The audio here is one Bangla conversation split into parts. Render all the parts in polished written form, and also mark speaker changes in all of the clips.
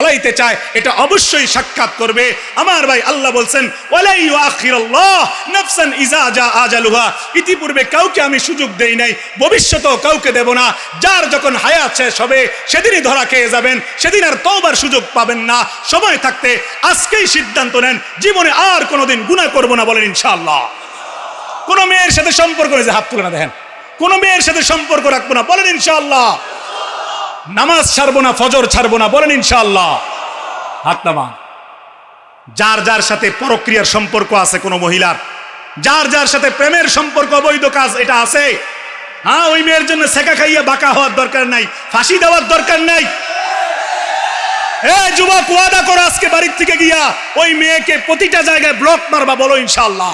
Speaker 1: চালাইতে চায় এটা অবশ্যই সাক্ষাৎ করবে। আমার ভাই আল্লাহ বলছেন ওয়ালা ইউআখিরুল্লাহ নাফসান ইজা জা আজালুহা, ইতিপূর্বে কাউকে আমি সুযোগ দেই নাই, ভবিষ্যতেও কাউকে দেব না। যার যখন হায়াত শেষ হবে সেদিনই ধরা খেয়ে যাবেন, সেদিন আর তওবার সুযোগ পাবেন না। সময় থাকতে আজকেই সিদ্ধান্ত নেন জীবনে আর কোনোদিন গুনাহ করব না, বলেন ইনশাআল্লাহ। কোন মেয়ের সাথে সম্পর্ক নেই, যে হাত তুলে না দেখেন, কোন মেয়ের সাথে সম্পর্ক রাখবো না, বলেন ইনশাআল্লাহ। নামাজ ছাড়বো না, ফজর ছাড়বো না, বলেন ইনশাআল্লাহ। হাত নামান। যার যার সাথে পরক্রিয়ার সম্পর্ক আছে কোন মহিলার, যার যার সাথে প্রেমের সম্পর্ক, অবৈধ কাজ এটা আছে, হ্যাঁ, ওই মেয়ের জন্য সেকা খাইয়া বাঁকা হওয়ার দরকার নাই, ফাঁসি দেওয়ার দরকার নাই। এই যুবক, ওয়াদা করো আজকে বাড়ির থেকে গিয়া ওই মেয়েকে প্রতিটা জায়গায় ব্লক মারবা, বলো ইনশাআল্লাহ।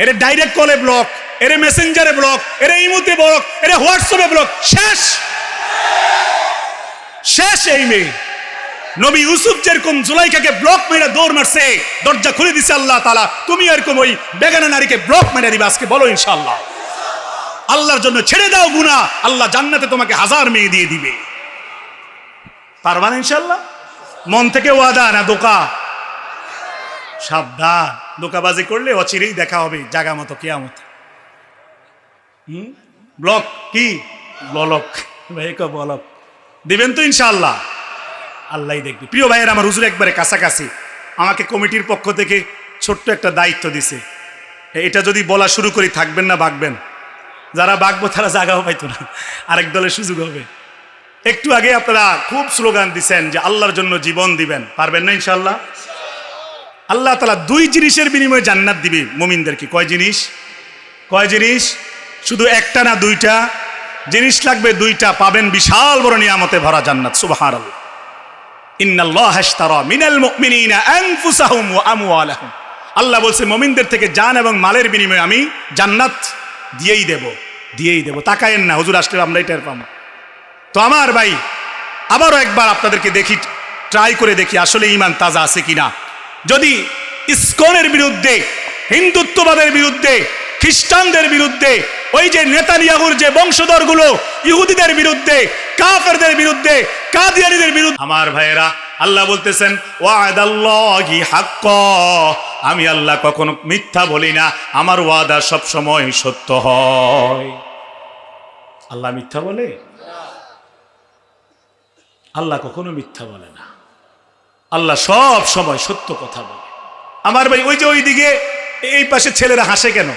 Speaker 1: এর ডাইরেক্ট কলে ব্লক, এর মেসেঞ্জারে ব্লক, এর ইমোতে ব্লক, এর হোয়াটসঅ্যাপে ব্লক, শেষ শেষ। এই মেয়ে নবী ইউসুফ যেরকম জুলাইখাকে ব্লক মেরে দৌড় মারছে, দরজা খুলে দিছে আল্লাহ তাআলা, তুমি এরকম ওই বেগানা নারীকে ব্লক মেরে দিবে আজকে, বলো ইনশাআল্লাহ। আল্লাহর জন্য ছেড়ে দাও গুনাহ, আল্লাহ জান্নাতে তোমাকে 1000 মেয়ে দিয়ে দিবে। পারবা না ইনশাআল্লাহ? মন থেকে ওয়াদা না দোকা? সাবধান, দোকাবাজি করলে অচিরেই দেখা হবে জায়গা মতো কিয়ামত। ব্লক কি ব্লক ভাই, ব্লক দিবেন তো ইনশাআল্লাহ, আল্লাহই দেখবে। প্রিয় ভাইয়ের আমার, হুজুর একবারে কাছাকাছি আমাকে কমিটির পক্ষ থেকে ছোট্ট একটা দায়িত্ব দিছে। এটা যদি বলা শুরু করি থাকবেন না বাগবেন, যারা বাগবো তারা জায়গাও পাইতো না, আরেক দলের সুযোগ হবে। একটু আগে আপনারা খুব স্লোগান দিচ্ছেন যে আল্লাহর জন্য জীবন দিবেন, পারবেন না ইনশাআল্লাহ? আল্লাহ তাআলা 2 জিনিসের বিনিময়ে জান্নাত দিবে মুমিনদেরকে। কয় জিনিস? কয় জিনিস? শুধু একটা না, 2টা জিনিস লাগবে, 2টা পাবেন বিশাল বড় নিয়ামতে ভরা জান্নাত। সুবহানাল্লাহ। ইন্নাল্লাহা আশতারা মিনাল মুমিনিনা আনফুসাহুম ওয়া আমওয়ালাহুম, আল্লাহ বলছে মুমিনদের থেকে জান এবং মালের বিনিময়ে আমি জান্নাত দিয়েই দেব। তাকায়েন না, হুজুর আসলে আমরা এটার পাবো। তো আমার ভাই, আবারও একবার আপনাদেরকে দেখি, ট্রাই করে দেখি আসলে ঈমান তাজা আছে কিনা। যদি ইসকনের বিরুদ্ধে, হিন্দুত্ববাদের বিরুদ্ধে, খ্রিস্টানদের বিরুদ্ধে, ওই যে নেতানিয়াহুর যে বংশধরগুলো, ইহুদিদের বিরুদ্ধে, কাফেরদের বিরুদ্ধে, কাদিয়ানীদের বিরুদ্ধে, আমার ভাইয়েরা আল্লাহ বলতেছেন ওয়াদাল্লাহি হাক্কা, আমি আল্লাহ কখনো মিথ্যা বলি না, আমার ওয়াদা সব সময় সত্য হয়। আল্লাহ মিথ্যা বলে? আল্লাহ কখনো মিথ্যা বলে না, আল্লাহ সব সময় সত্য কথা বলে। আমার ভাই, ওই যে ওইদিকে এই পাশে ছেলেরা হাসে কেন?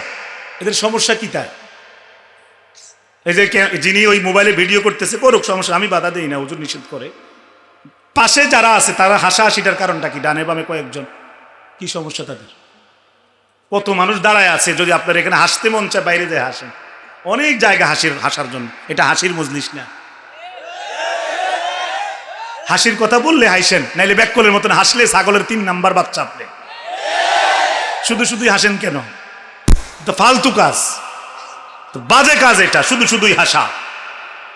Speaker 1: এদের সমস্যা কি? তাই এই যে যিনি ওই মোবাইলে ভিডিও করতেছে করুক, সমস্যা, আমি বাধা দেই না, হুজুর নিষেধ করে। পাশে যারা আছে তারা হাসাহাসিটার কারণটা কি? ডানে বামে কয়েকজন, কি সমস্যা তাদের? কত মানুষ দাঁড়ায় আছে, যদি আপনার এখানে হাসতে মন চায় বাইরে যায় হাসেন, অনেক জায়গা হাসার জন্য। এটা হাসির মজলিস না। হাসির কথা বললে হাসেন, নাইলে ব্যাককলের মতন হাসলে ছাগলের 3 নাম্বার বাচ্চা আপনি। শুধুই হাসেন কেন? তো ফালতু কাজ, তো বাজে কাজ এটা, শুধুই হাসা।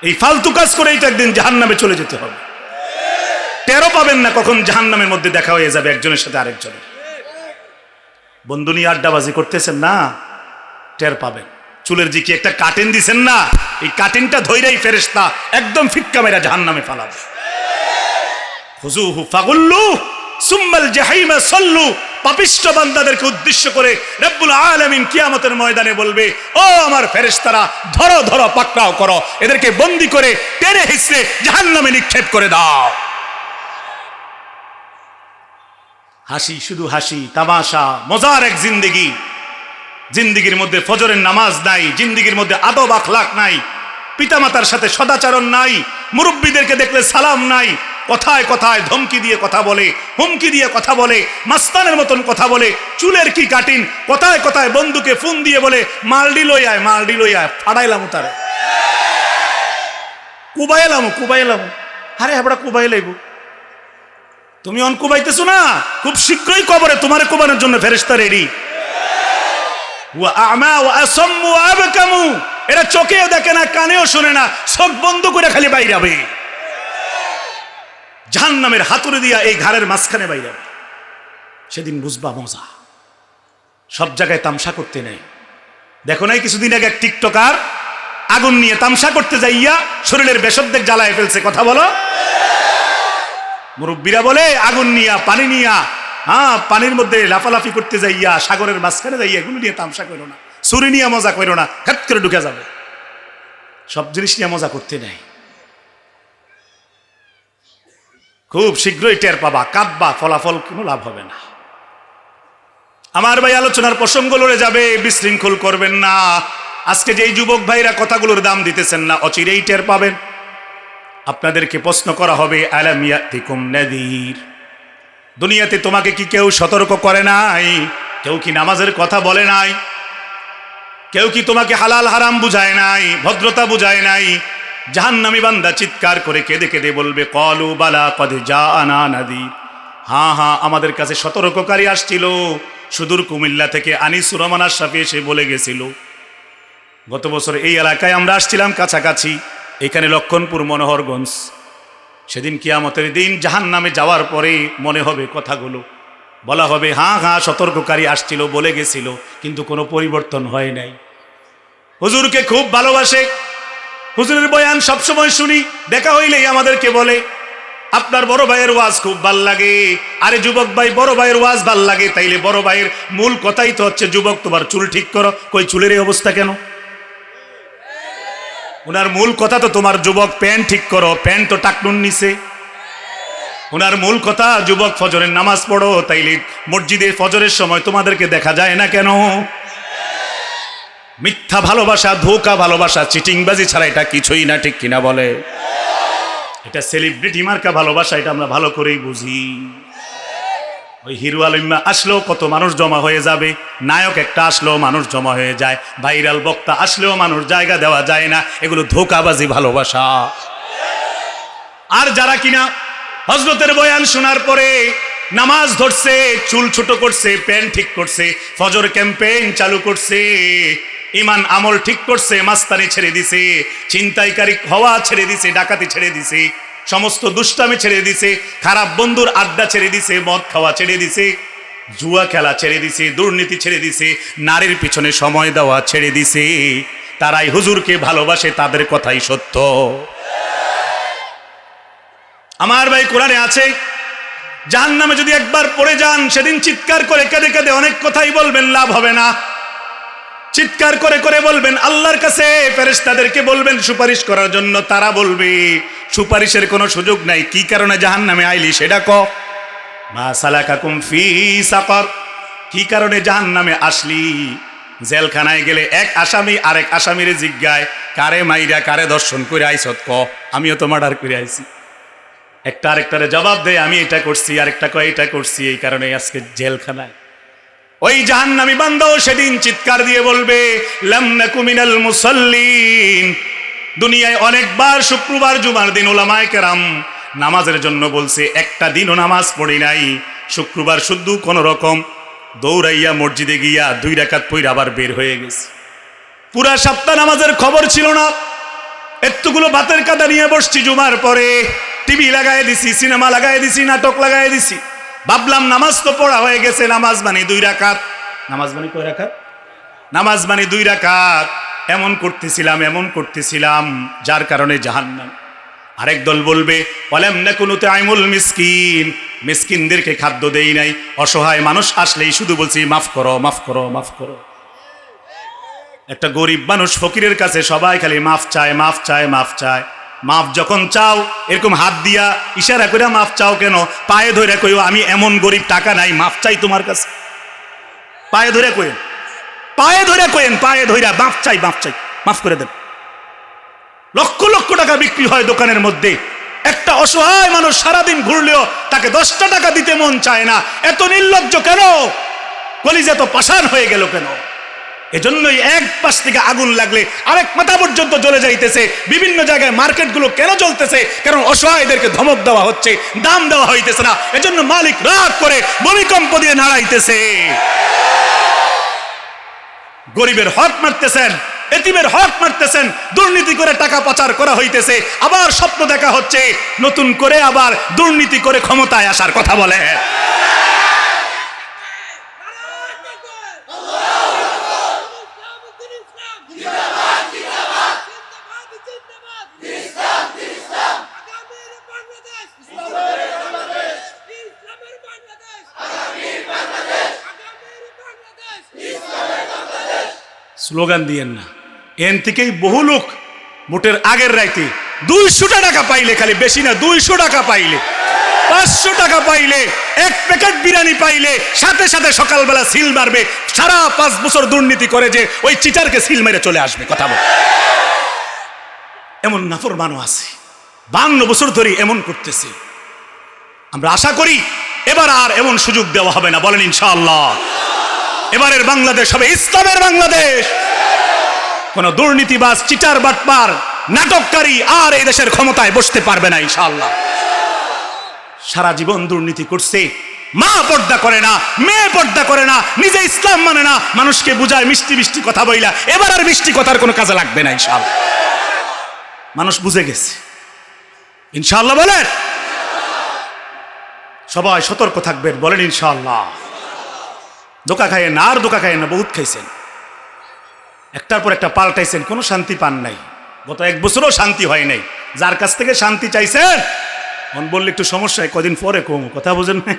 Speaker 1: এই ফালতু কাজ করে এটা একদিন জাহান্নামে চলে যেতে হবে। টেরও পাবেন না কখন জাহান্নামের মধ্যে দেখা হয়ে যাবে একজনের সাথে আরেকজনের। বন্ধু নিয়ে আড্ডাবাজি করতেছেন না, টের পাবেন। চুলের দিকে একটা কাটেন দিছেন না, এই কাটেনটা ধইরাই ফেরেশতা একদম ফিক্কা মেরা জাহান্নামে ফালাবে। খুযুহু ফাগুল্লু সুম্মাল জাহিমা সাল্লু, পাপিষ্ঠ বান্দাদেরকে উদ্দেশ্য করে রব্বুল আলামিন কিয়ামতের ময়দানে বলবে, ও আমার ফেরেশতারা, ধরো ধরো, পাকড়াও করো, এদেরকে বন্দী করে টেনে হিঁচড়ে জাহান্নামে নিক্ষেপ করে দাও। হাসি, শুধু হাসি, তামাশা, মজার এক জিন্দেগি। জিন্দেগির মধ্যে ফজরের নামাজ নাই, জিন্দেগির মধ্যে আদব আখলাক নাই, পিতামাতার সাথে সদাচরণ নাই, মুরব্বীদেরকে দেখলে সালাম নাই, কথায় কথায় ধমকি দিয়ে কথা বলে, হুমকি দিয়ে কথা বলে, মাস্তানের মতন কথা বলে, চুলের কি কাটিন, কথায় কথায় বন্ধুকে ফোন দিয়ে বলে মালডি লই আয়, ফাড়াইলাম তারে, কুবাইলাম। আরে হাবড়া কুবাই লাইব, তুমি অন কুবাইতেছো না, খুব শীঘ্রই কবরে তোমারে কুবানোর জন্য ফেরেশতা রেডি। ওয়া আমা ওয়া আসাম্মু ওয়া আবকামু, এরা চোখেও দেখে না, কানেও শোনে না, চোখ বন্ধ করে খালি বাইরাবে। জাহান্নামের হাতুড়ি দিয়া এই ঘাড়ের মাঝখানে বাইরাবে। সেদিন বুঝবা মজা। সব জায়গায় তামসা করতে নেই। দেখো নাই কিছুদিন আগে এক টিকটকার আগুন নিয়ে তামসা করতে যাইয়া শরীরের বেশদ্ধেক জ্বালায় ফেলছে, কথা বলো। মুরব্বীরা বলে আগুন নিয়া পানি নিয়া, হ্যাঁ, পানির মধ্যে লাফালাফি করতে যাইয়া, সাগরের মাঝখানে যাইয়া এগুলো নিয়ে তামসা করো না, ছুরি নিয়ে মজা করো না, হাত করে ঢুকে যাবে। সব জিনিস নিয়ে মজা করতে নাই। খুব শীঘ্রই টের পাবা, কাঁদবা, ফলাফল কোনো লাভ হবে না। আমার ভাই, আলোচনার প্রসঙ্গ লড়ে যাবে, বিশৃঙ্খল করবেন না। আজকে যেই যুবক ভাইরা কথাগুলোর দাম দিতেছেন না, অচিরেই টের পাবেন। আপনাদেরকে প্রশ্ন করা হবে, আলাম ইয়াতিকুম নাযীর, দুনিয়াতে তোমাকে কি কেউ সতর্ক করে নাই? কেউ কি নামাজের কথা বলে নাই? কেউ কি তোমাকে হালাল হারাম বুঝায় নাই, ভদ্রতা বুঝায় নাই? জাহান্নামী বান্দা চিৎকার করে কেঁদে কেঁদে বলবে, ক্বালু বালা কদ জাআনা নাযীর, হ্যাঁ হ্যাঁ, আমাদের কাছে সতর্ককারী আসছিল, সুদূর কুমিল্লা থেকে আনিসুর রহমান আশরাফি এসে বলে গেছিল। গত বছর এই এলাকায় আমরা আসছিলাম কাছাকাছি, এখানে লক্ষণপুর মনোহরগঞ্জ। সেদিন কিয়ামতের দিন জাহান্নামে যাওয়ার পরে মনে হবে কথাগুলো, বলা হবে হ্যাঁ হ্যাঁ, সতর্ককারী আসছিল, বলে গেছিল, কিন্তু কোনো পরিবর্তন হয় নাই। হুজুরকে খুব ভালোবাসে, হুজুরের বয়ান সবসময় শুনি, দেখা হইলেই আমাদেরকে বলে আপনার বড় ভাইয়ের ওয়াজ খুব ভাল লাগে। আরে যুবক ভাই, বড় ভাইয়ের ওয়াজ ভাল লাগে, তাইলে বড় ভাইয়ের মূল কথাই তো হচ্ছে, যুবক তোমার চুল ঠিক করো। কই চুলের এই অবস্থা কেন? ওনার মূল কথা তো তোমার যুবক প্যান্ট ঠিক করো, প্যান্ট তো টাকনুন নিছে। ওনার মূল কথা যুবক ফজরের নামাজ পড়ো, তাইলে মসজিদে ফজরের সময় তোমাদেরকে দেখা যায় না কেন? মিথ্যা ভালোবাসা, ধোঁকা ভালোবাসা, চিটিংবাজি ছাড়া এটা কিছুই না, ঠিক কিনা বলে? এটা সেলিব্রিটি মার্কা ভালোবাসা, এটা আমরা ভালো করেই বুঝি। ওই হিরো আলম্মা আসলেও কত মানুষ জমা হয়ে যাবে, নায়ক একটা আসলেও মানুষ জমা হয়ে যায়, ভাইরাল বক্তা আসলেও মানুষ জায়গা দেওয়া যায় না, এগুলো ধোঁকাবাজি ভালোবাসা। আর যারা কিনা হযরতের বয়ান শোনার পরে নামাজ ধরছে, চুল ছোট করছে, প্যান্ট ঠিক করছে, ফজর ক্যাম্পেইন চালু করছে, ইমান আমল ঠিক করছে, মাস্তানি ছেড়ে দিছে, ছিনতাইকারী হওয়া ছেড়ে দিছে, ডাকাতি ছেড়ে দিছে, সমস্ত দুষ্টামি ছেড়ে দিছে, খারাপ বন্ধুর আড্ডা ছেড়ে দিছে, মদ খাওয়া ছেড়ে দিছে, জুয়া খেলা ছেড়ে দিছে, দুর্নীতি ছেড়ে দিছে, নারীর পিছনে সময় দেওয়া ছেড়ে দিছে, তারাই হুজুরকে ভালোবাসে, তাদের কথাই সত্য। আমার ভাই, কোরআনে আছে, জাহান্নামে যদি একবার পড়ে যান, সেদিন চিৎকার করে কেঁদে কেঁদে অনেক কথাই বলবেন, লাভ হবে না। চিৎকার করে করে বলবেন আল্লাহর কাছে, ফেরেশতাদেরকে বলবেন সুপারিশ করার জন্য, তারা বলবে সুপারিশের কোনো সুযোগ নাই। কি কারণে জাহান্নামে আইলি সেটা ক। মা সালাকাকুম ফি সাকার, কি কারণে জাহান্নামে আসলি? জেলখানায় গেলে এক আসামি আরেক আসামির জিজ্ঞায়, কারে মাইরা কারে দর্শন করে আইছত ক, আমিও তো মার্ডার করে আইছি। একটা আরেকটারে জবাব দেয়, আমি এটা করছি, আরেকটা কয় এটা করছি, এই কারণে আজকে জেলখানায়। ওই জাহান্নামী বান্দাও সেদিন চিৎকার দিয়ে বলবে, লাম নাকু মিনাল মুসাল্লিন, দুনিয়ায় অনেকবার শুক্রবার জুমার দিন ওলামায়ে কেরাম নামাজের জন্য বলছে, একটা দিনও নামাজ পড়ি নাই, শুক্রবার শুদ্ধ কোন রকম দৌড়াইয়া মসজিদে গিয়া 2 রাকাত পড়ে আবার বের হয়ে গেছে। পুরা সপ্তাহ নামাজের খবর ছিল না, এতগুলো ভাতের কাদা নিয়ে বসছি, জুমার পরে টিভি লাগাই দিছি, সিনেমা লাগাই দিছি, নাটক লাগাই দিছি, ভাবলাম নামাজ তো পড়া হয়ে গেছে, নামাজ মানে 2 রাকাত। নামাজ মানে কয় রাকাত? নামাজ মানে 2 রাকাত। এমন করতেছিলাম, যার কারণে জাহান্নাম। আরেক দল বলবে, ওয়ালাম নাকু নুতআইমুল মিসকিন, মিসকিনদেরকে খাদ্য দেই নাই, অসহায় মানুষ আসলেই শুধু বলছি মাফ করো, মাফ করো, মাফ করো। একটা গরিব মানুষ ফকিরের কাছে সবাই খালি মাফ চায়, মাফ চায়, মাফ চায়। মাফ যখন চাও, এরকম হাত দিয়া ইশারা করে মাফ চাও কেন? পায়ে ধরে কইও, আমি এমন গরিব, টাকা নাই, মাফ চাই তোমার কাছে। পায়ে ধরে কইেন, পায়ে ধরে কইেন, পায়ে ধরে মাফ চাই, মাফ চাই, মাফ করে দেন। লক্ষ লক্ষ টাকা বিক্রি হয় দোকানের মধ্যে, একটা অসহায় মানুষ সারাদিন ঘুরলেও তাকে 10টা টাকা দিতে মন চায় না। এত নির্লজ্জ কেন? কলিজা তো পাষাণ হয়ে গেল কেন? এজন্যই এক পাশ থেকে আগুন লাগলে আরেক মাথা পর্যন্ত জ্বলে যাইতেছে। বিভিন্ন জায়গায় মার্কেটগুলো কেন জ্বলতেছে? কারণ অসহায়দেরকে ধমক দেওয়া হচ্ছে, দাম দেওয়া হইতেছে না, এজন্য মালিক রাগ করে ভূমিকম্প দিয়ে নাড়াইতেছে। গরিবের হক মারতেছেন, এতিমের হক মারতেছেন, দুর্নীতি করে টাকা পাচার করা হইতেছে, আবার স্বপ্ন দেখা হচ্ছে নতুন করে আবার দুর্নীতি করে ক্ষমতায় আসার কথা বলে। স্লোগান দিয়েন না। এন থেকেই বহু লোক ভোটের আগের রাইতে 200 টাকা পাইলে, খালি বেশি না, 200 টাকা পাইলে, 500 টাকা পাইলে, এক প্যাকেট বিরিয়ানি পাইলে সাথে সাথে সকালবেলা সিল মারবে। সারা 5 বছর দুর্নীতি করে যে ওই চিটারকে সিল মেরে চলে আসবে। কথা বল, এমন নাফরমানও আছে 52 বছর ধরে এমন করতেছে। আমরা আশা করি এবার আর এমন সুযোগ দেওয়া হবে না। বলেন ইনশাআল্লাহ। এবারের বাংলাদেশ হবে ইসলামের বাংলাদেশ। কোন দুর্নীতিবাজ, চিটার, বাটপার, নাটককারী আর এই দেশের ক্ষমতায় বসতে পারবে না ইনশাআল্লাহ। সারা জীবন দুর্নীতি করছে, মা পর্দা করে না, মেয়ে পর্দা করে না, নিজে ইসলাম মানে না, মানুষকে বুঝায় মিষ্টি মিষ্টি কথা বইলা। এবার আর মিষ্টি কথার কোনো কাজে লাগবে না ইনশাআল্লাহ। মানুষ বুঝে গেছে ইনশাআল্লাহ। বলেন সবাই সতর্ক থাকবেন। বলেন ইনশাআল্লাহ। ধোকা খাইয়েন না, আর ধোকা খাইয়েন না। বহুত খাইছেন, একটার পর একটা পাল্টাইছেন, কোনো শান্তি পান নাই। গত 1 বছরও শান্তি হয় নাই। যার কাছ থেকে শান্তি চাইছেন মন বললে একটু সমস্যায়, কদিন পরে কমু। কথা বুঝেন না?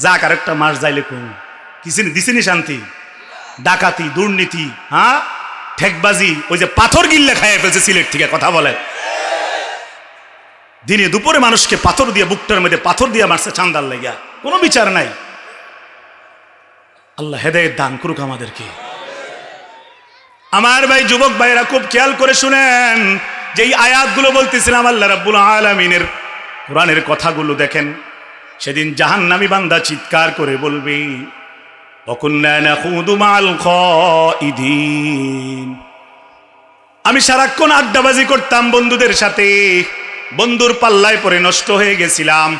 Speaker 1: যাক আর একটা মাস যাইলে কমু। দিছিনি শান্তি? ডাকাতি, দুর্নীতি, হ্যাঁ, ঠেকবাজি, ওই যে পাথর গিল্লে খাইয়ে ফেলছে সিলেট থেকে। কথা বলে, দিনে দুপুরে মানুষকে পাথর দিয়ে, বুকটার মধ্যে পাথর দিয়ে মারছে চান্দার লাগিয়া, কোনো বিচার নাই। আল্লাহ হেদায়েত দান করুক আমাদেরকে। আমার ভাই, যুবক ভাইরা খুব খেয়াল করে শুনেন, যে এই আয়াতগুলো বলতেছিলাম আল্লাহ রাব্বুল আলামিনের কোরআনের কথাগুলো দেখেন। সেদিন জাহান্নামী বান্দা চিৎকার করে বলবে, ওয়াকুন্না নাখুদু মাআল খাইদিন। আমি সারাক্ষণ আড্ডাবাজি করতাম বন্ধুদের সাথে, বন্ধুর পাল্লায় পরে নষ্ট হয়ে গেছিলাম।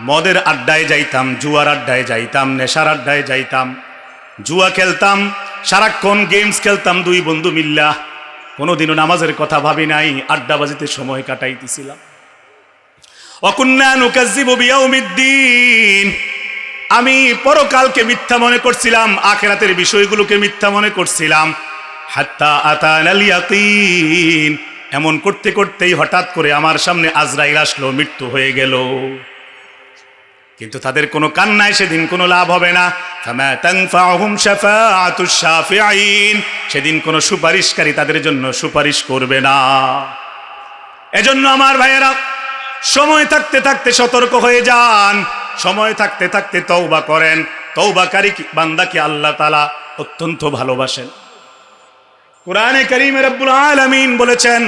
Speaker 1: মদের আড্ডায় যাইতাম, জুয়ার আড্ডায় যাইতাম, নেশার আড্ডায় যাইতাম, জুয়া খেলতাম, সারাক্ষণ গেমস খেলতাম 2 বন্ধু মিল্লা। কোনোদিনও নামাজের কথা ভাবি নাই, আড্ডাবাজিতে সময় কাটাইতেছিলাম। ওয়াকুন্না নুকাজ্জিবু বিয়াউমিদ্দিন। আমি পরকালকে মিথ্যা মনে করছিলাম, আখিরাতের বিষয়গুলোকে মিথ্যা মনে করছিলাম। হাত্তা আতানাল ইয়াকিন। এমন করতে করতেই হঠাৎ করে আমার সামনে আজরাইল আসলো, মৃত্যু হয়ে গেল। কিন্তু তাদের কোনো কান্নায় সেদিন কোনো লাভ হবে না। ফামা তানফাউহুম শাফাআতুশ শাফিঈন। সেদিন কোনো সুপারিশকারী তাদের জন্য সুপারিশ করবে না। এজন্য আমার ভাইয়েরা, সময় থাকতে থাকতে সতর্ক হয়ে যান, সময় থাকতে থাকতে তওবা করেন। তওবাকারী বান্দাকে আল্লাহ তাআলা অত্যন্ত ভালোবাসেন। কোরআনে কারীমে রব্বুল আলামিন বলেছেন,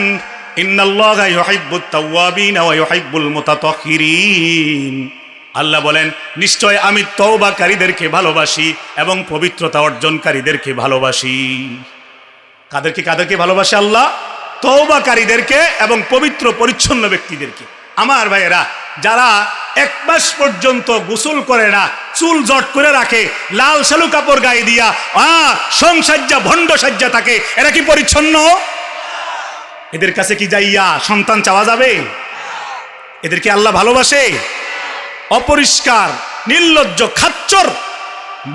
Speaker 1: ইন্নাল্লাহা ইউহিব্বুত তাওয়াবিনা ওয়া ইউহিব্বুল মুতাতাহহিরিন। আল্লাহ বলেন, নিশ্চয় আমি তওবাকারীদেরকে ভালোবাসি এবং পবিত্রতা অর্জনকারীদেরকে ভালোবাসি। কাদেরকে ভালোবাসে আল্লাহ? তওবাকারীদেরকে এবং পবিত্র পরিচ্ছন্ন ব্যক্তিদেরকে। আমার ভাইয়েরা, যারা 1 মাস পর্যন্ত গোসল করে না, চুল জট করে রাখে, লাল শালু কাপড় গায়ে দিয়া সংসাজ্জা ভণ্ড সাজ্জা থাকে, এরা কি পরিচ্ছন্ন? এদের কাছে কি যাইয়া সন্তান চাওয়া যাবে? এদেরকে আল্লাহ ভালোবাসে? অপরিষ্কার, নির্লজ্জ, খাচ্চর,